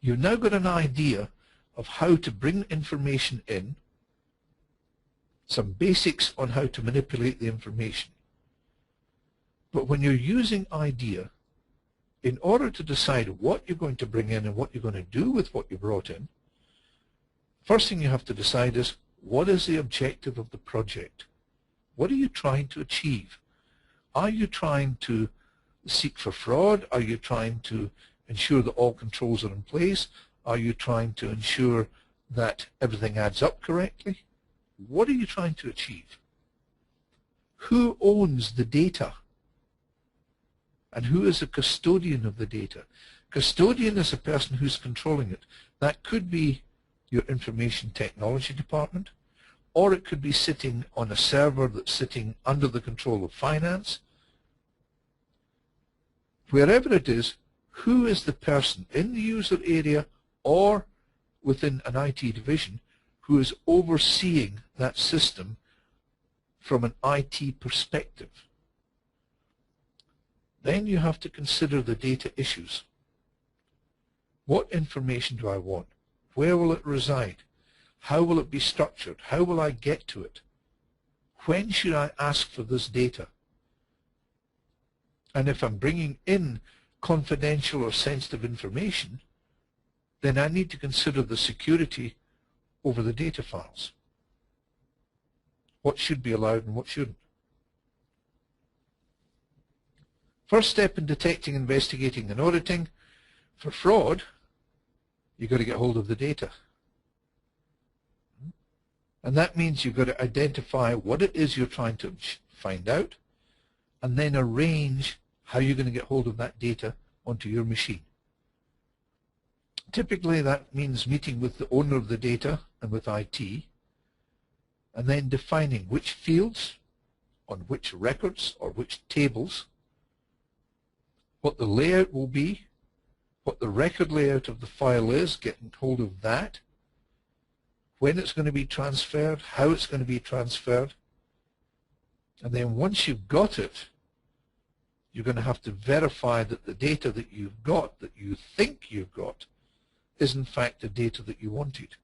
You've now got an idea of how to bring information in, some basics on how to manipulate the information. But when you're using IDEA, in order to decide what you're going to bring in and what you're going to do with what you brought in, first thing you have to decide is, what is the objective of the project? What are you trying to achieve? Are you trying to seek for fraud? Are you trying to ensure that all controls are in place? Are you trying to ensure that everything adds up correctly? What are you trying to achieve? Who owns the data? And who is the custodian of the data? Custodian is a person who's controlling it. That could be your information technology department, or it could be sitting on a server that's sitting under the control of finance. Wherever it is, who is the person in the user area or within an IT division who is overseeing that system from an IT perspective? Then you have to consider the data issues. What information do I want? Where will it reside? How will it be structured? How will I get to it? When should I ask for this data? And if I'm bringing in confidential or sensitive information, then I need to consider the security over the data files. What should be allowed and what shouldn't. First step in detecting, investigating, and auditing. For fraud, you've got to get hold of the data. And that means you've got to identify what it is you're trying to find out, and then arrange how you're going to get hold of that data onto your machine. Typically that means meeting with the owner of the data and with IT, and then defining which fields, on which records or which tables, what the layout will be, what the record layout of the file is, getting hold of that, when it's going to be transferred, how it's going to be transferred, and then once you've got it, you're going to have to verify that the data that you've got, that you think you've got, is in fact the data that you wanted.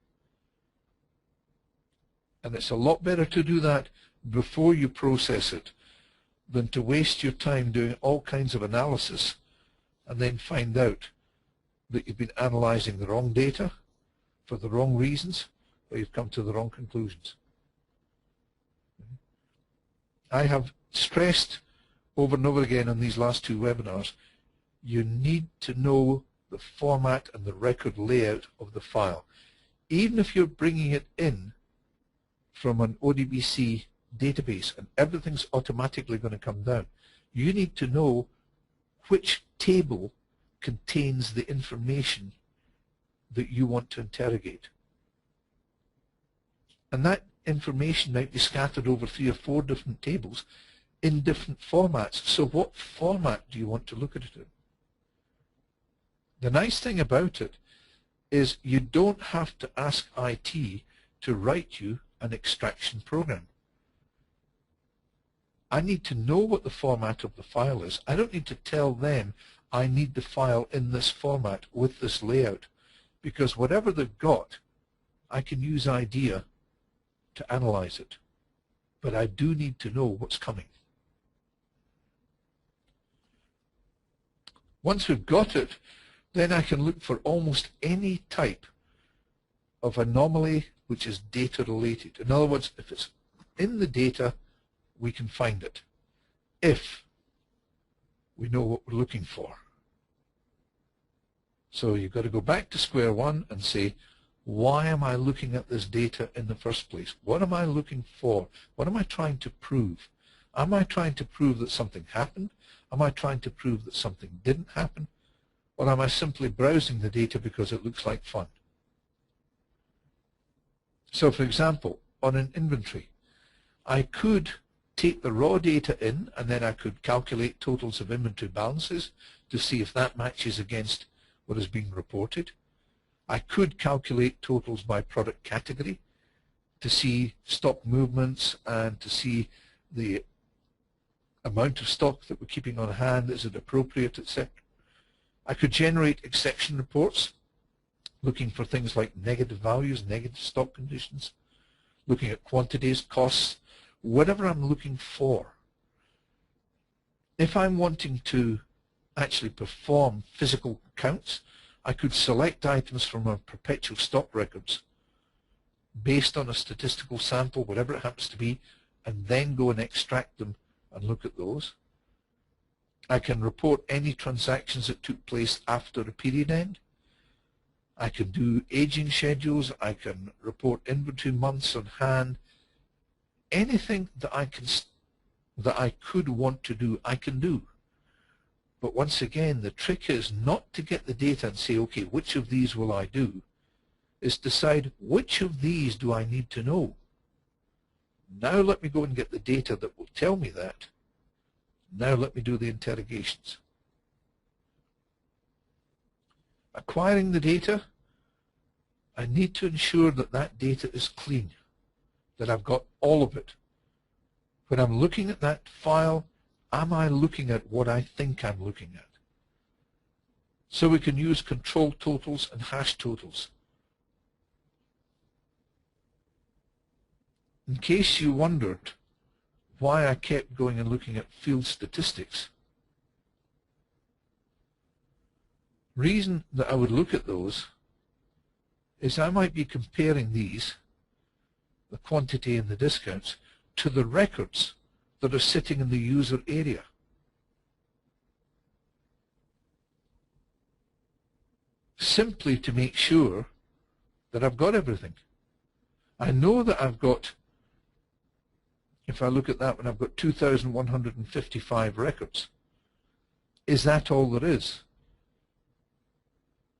And it's a lot better to do that before you process it than to waste your time doing all kinds of analysis and then find out that you've been analyzing the wrong data for the wrong reasons, or you've come to the wrong conclusions. I have stressed over and over again on these last two webinars, you need to know the format and the record layout of the file. Even if you're bringing it in from an ODBC database and everything's automatically going to come down, you need to know which table contains the information that you want to interrogate. And that information might be scattered over 3 or 4 different tables in different formats. So what format do you want to look at it in? The nice thing about it is you don't have to ask IT to write you an extraction program. I need to know what the format of the file is. I don't need to tell them I need the file in this format with this layout, because whatever they've got, I can use IDEA to analyze it. But I do need to know what's coming. Once we've got it, then I can look for almost any type of anomaly which is data related. In other words, if it's in the data, we can find it, if we know what we're looking for. So you've got to go back to square one and say, why am I looking at this data in the first place? What am I looking for? What am I trying to prove? Am I trying to prove that something happened? Am I trying to prove that something didn't happen? Or am I simply browsing the data because it looks like fun? So for example, on an inventory, I could take the raw data in and then I could calculate totals of inventory balances to see if that matches against what is being reported. I could calculate totals by product category to see stock movements and to see the amount of stock that we're keeping on hand, is it appropriate, etc. I could generate exception reports looking for things like negative values, negative stock conditions, looking at quantities, costs, whatever I'm looking for. If I'm wanting to actually perform physical counts, I could select items from our perpetual stock records based on a statistical sample, whatever it happens to be, and then go and extract them and look at those. I can report any transactions that took place after a period end. I can do aging schedules. I can report inventory months on hand. Anything that I could want to do, I can do. But once again, the trick is not to get the data and say, okay, which of these will I do? Is decide which of these do I need to know. Now let me go and get the data that will tell me that. Now let me do the interrogations. Acquiring the data, I need to ensure that that data is clean, that I've got all of it. When I'm looking at that file, am I looking at what I think I'm looking at? So we can use control totals and hash totals. In case you wondered why I kept going and looking at field statistics, reason that I would look at those is I might be comparing these, the quantity and the discounts, to the records that are sitting in the user area. Simply to make sure that I've got everything. I know that I've got, if I look at that one, I've got 2,155 records. Is that all there is?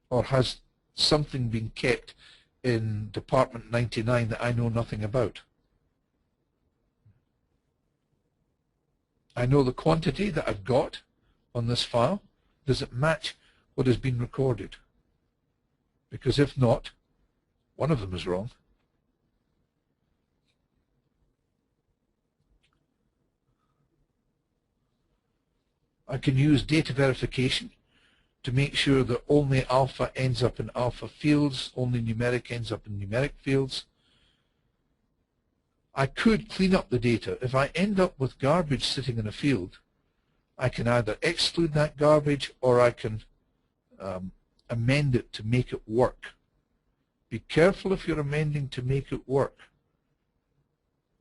Or has something been kept in Department 99 that I know nothing about? I know the quantity that I've got on this file. Does it match what has been recorded? Because if not, one of them is wrong. I can use data verification to make sure that only alpha ends up in alpha fields, only numeric ends up in numeric fields. I could clean up the data. If I end up with garbage sitting in a field, I can either exclude that garbage or I can amend it to make it work. Be careful if you're amending to make it work.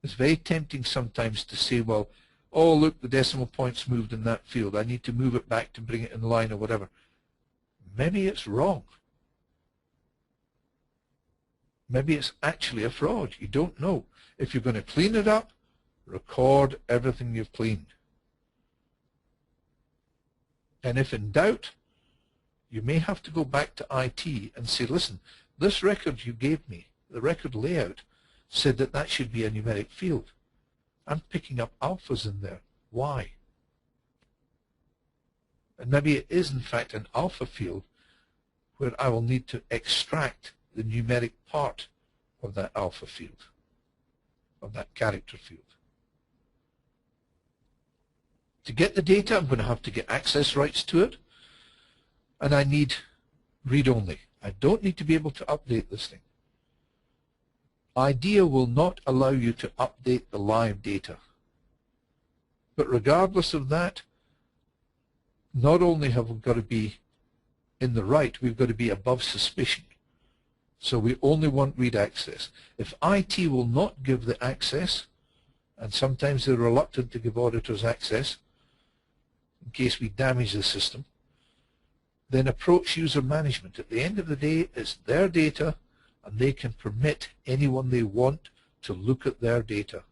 It's very tempting sometimes to say, well, oh, look, the decimal point's moved in that field. I need to move it back to bring it in line or whatever. Maybe it's wrong. Maybe it's actually a fraud. You don't know. If you're going to clean it up, record everything you've cleaned. And if in doubt, you may have to go back to IT and say, listen, this record you gave me, the record layout, said that that should be a numeric field. I'm picking up alphas in there. Why? And maybe it is, in fact, an alpha field where I will need to extract the numeric part of that alpha field, of that character field. To get the data, I'm going to have to get access rights to it, and I need read-only. I don't need to be able to update this thing. IDEA will not allow you to update the live data. But regardless of that, not only have we got to be in the right, we've got to be above suspicion. So we only want read access. If IT will not give the access, and sometimes they're reluctant to give auditors access in case we damage the system, then approach user management. At the end of the day, it's their data, and they can permit anyone they want to look at their data.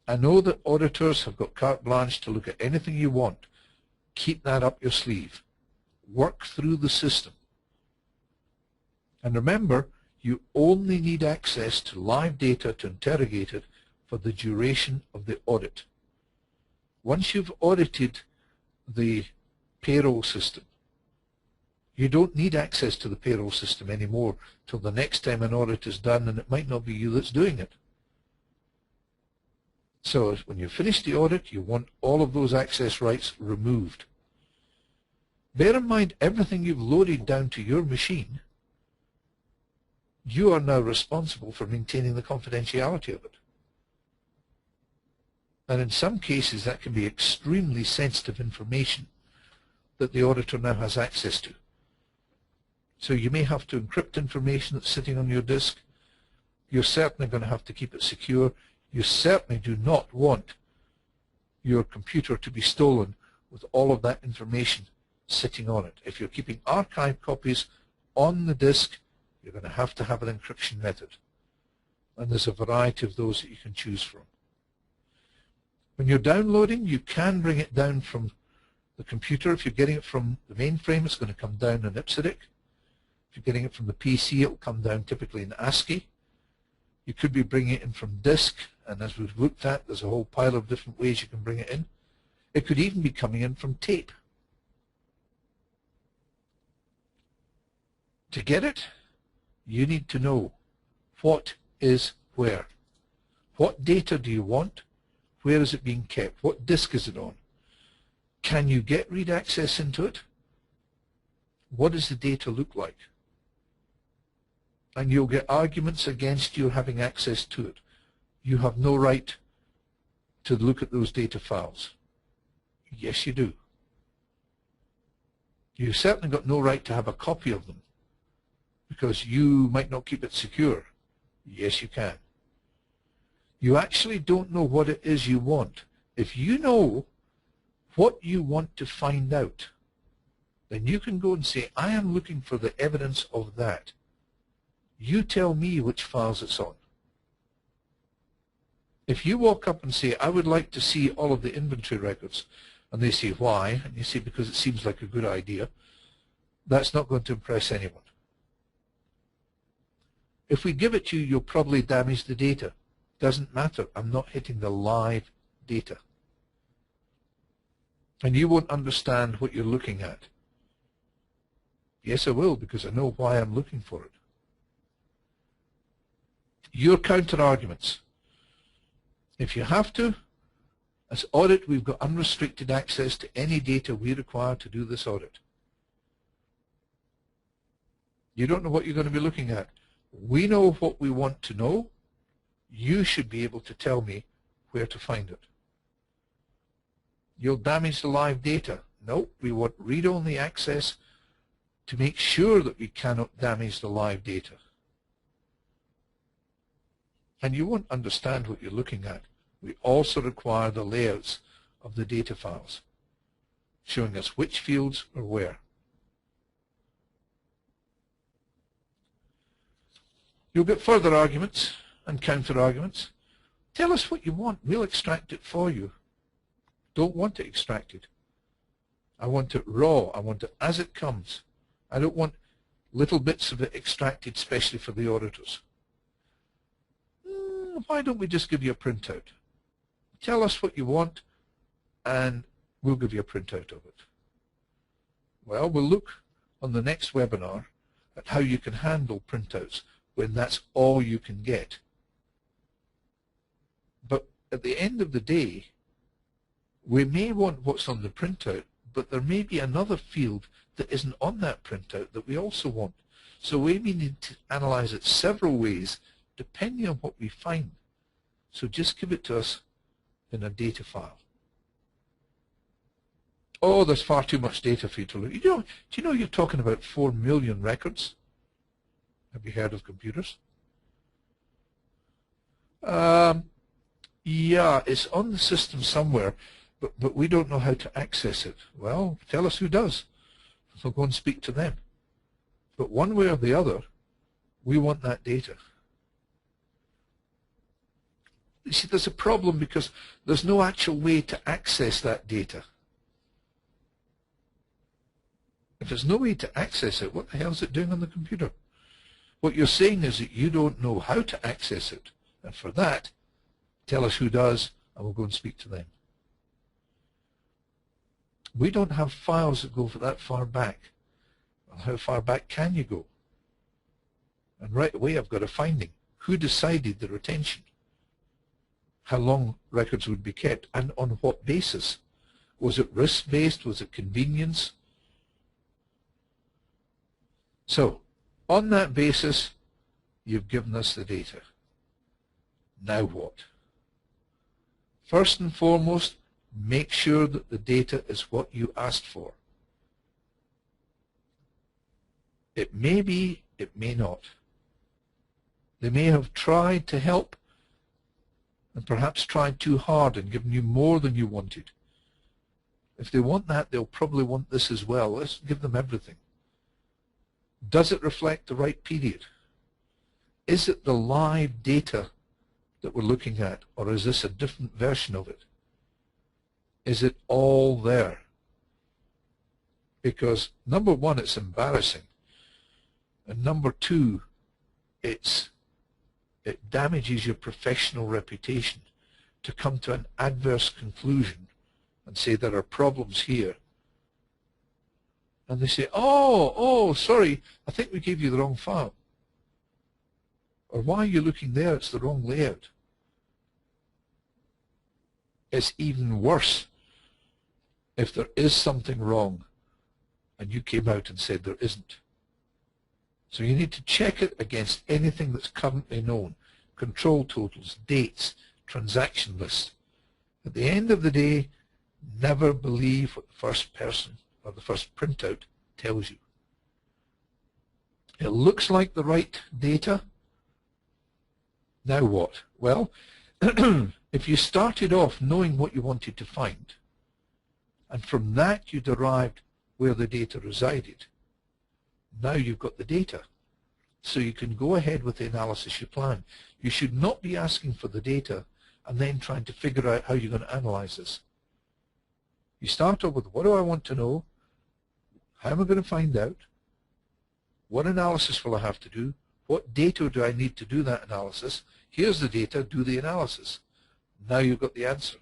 I know that auditors have got carte blanche to look at anything you want. Keep that up your sleeve. Work through the system. And remember, you only need access to live data to interrogate it for the duration of the audit. Once you've audited the payroll system, you don't need access to the payroll system anymore till the next time an audit is done, and it might not be you that's doing it. So when you finish the audit, you want all of those access rights removed. Bear in mind, everything you've loaded down to your machine, you are now responsible for maintaining the confidentiality of it. And in some cases, that can be extremely sensitive information that the auditor now has access to. So you may have to encrypt information that's sitting on your disk. You're certainly going to have to keep it secure. You certainly do not want your computer to be stolen with all of that information sitting on it. If you're keeping archive copies on the disk, you're going to have an encryption method. And there's a variety of those that you can choose from. When you're downloading, you can bring it down from the computer. If you're getting it from the mainframe, it's going to come down in IPSODIC. If you're getting it from the PC, it'll come down typically in ASCII. You could be bringing it in from disk, and as we've looked at, there's a whole pile of different ways you can bring it in. It could even be coming in from tape. To get it, you need to know what is where. What data do you want? Where is it being kept? What disk is it on? Can you get read access into it? What does the data look like? And you'll get arguments against you having access to it. You have no right to look at those data files. Yes, you do. You've certainly got no right to have a copy of them because you might not keep it secure. Yes, you can. You actually don't know what it is you want. If you know what you want to find out, then you can go and say, I am looking for the evidence of that. You tell me which files it's on. If you walk up and say, I would like to see all of the inventory records, and they say, why? And you say, because it seems like a good idea, that's not going to impress anyone. If we give it to you, you'll probably damage the data. Doesn't matter. I'm not hitting the live data. And you won't understand what you're looking at. Yes, I will, because I know why I'm looking for it. Your counter-arguments. If you have to, as audit, we've got unrestricted access to any data we require to do this audit. You don't know what you're going to be looking at. We know what we want to know. You should be able to tell me where to find it. You'll damage the live data. No, we want read-only access to make sure that we cannot damage the live data. And you won't understand what you're looking at. We also require the layouts of the data files, showing us which fields are where. You'll get further arguments and counter-arguments. Tell us what you want. We'll extract it for you. Don't want it extracted. I want it raw. I want it as it comes. I don't want little bits of it extracted, especially for the auditors. Why don't we just give you a printout? Tell us what you want, and we'll give you a printout of it. Well, we'll look on the next webinar at how you can handle printouts when that's all you can get. But at the end of the day, we may want what's on the printout, but there may be another field that isn't on that printout that we also want. So we may need to analyze it several ways depending on what we find. So just give it to us in a data file. Oh, there's far too much data for you to look. Do you know you're talking about 4 million records? Have you heard of computers? Yeah, it's on the system somewhere, but we don't know how to access it. Well, tell us who does. We'll go and speak to them. But one way or the other, we want that data. You see, there's a problem because there's no actual way to access that data. If there's no way to access it, what the hell is it doing on the computer? What you're saying is that you don't know how to access it. And for that, tell us who does, and we'll go and speak to them. We don't have files that go that far back. Well, how far back can you go? And right away I've got a finding. Who decided the retention? How long records would be kept, and on what basis? Was it risk-based? Was it convenience? So, on that basis, you've given us the data. Now what? First and foremost, make sure that the data is what you asked for. It may be, it may not. They may have tried to help and perhaps tried too hard and given you more than you wanted. If they want that, they'll probably want this as well. Let's give them everything. Does it reflect the right period? Is it the live data that we're looking at, or is this a different version of it? Is it all there? Because number one, it's embarrassing, and number two, it damages your professional reputation to come to an adverse conclusion and say there are problems here. And they say, oh, sorry, I think we gave you the wrong file. Or why are you looking there? It's the wrong layout. It's even worse if there is something wrong and you came out and said there isn't. So you need to check it against anything that's currently known. Control totals, dates, transaction lists. At the end of the day, never believe what the first person or the first printout tells you. It looks like the right data. Now what? Well, if you started off knowing what you wanted to find, and from that you derived where the data resided, now you've got the data. So you can go ahead with the analysis you plan. You should not be asking for the data and then trying to figure out how you're going to analyze this. You start off with, what do I want to know? How am I going to find out? What analysis will I have to do? What data do I need to do that analysis? Here's the data, do the analysis. Now you've got the answer.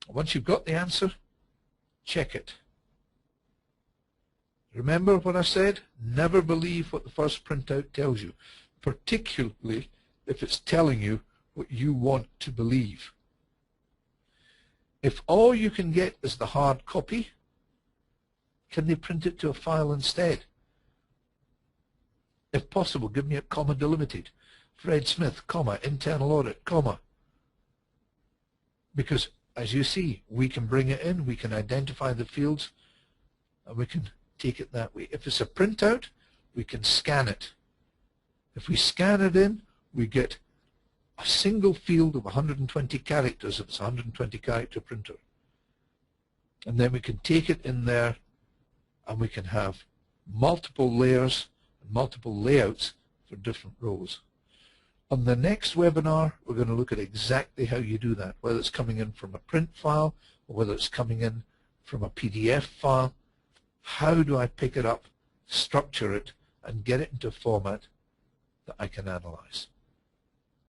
Once you've got the answer, check it. Remember what I said? Never believe what the first printout tells you, particularly if it's telling you what you want to believe. If all you can get is the hard copy, can they print it to a file instead? If possible, give me a comma delimited. Fred Smith, comma, internal audit, comma. Because, as you see, we can bring it in, we can identify the fields, and we can take it that way. If it's a printout, we can scan it. If we scan it in, we get a single field of 120 characters if it's a 120 character printer. And then we can take it in there and we can have multiple layers and multiple layouts for different rows. On the next webinar, we're going to look at exactly how you do that, whether it's coming in from a print file or whether it's coming in from a PDF file. How do I pick it up, structure it, and get it into a format that I can analyze?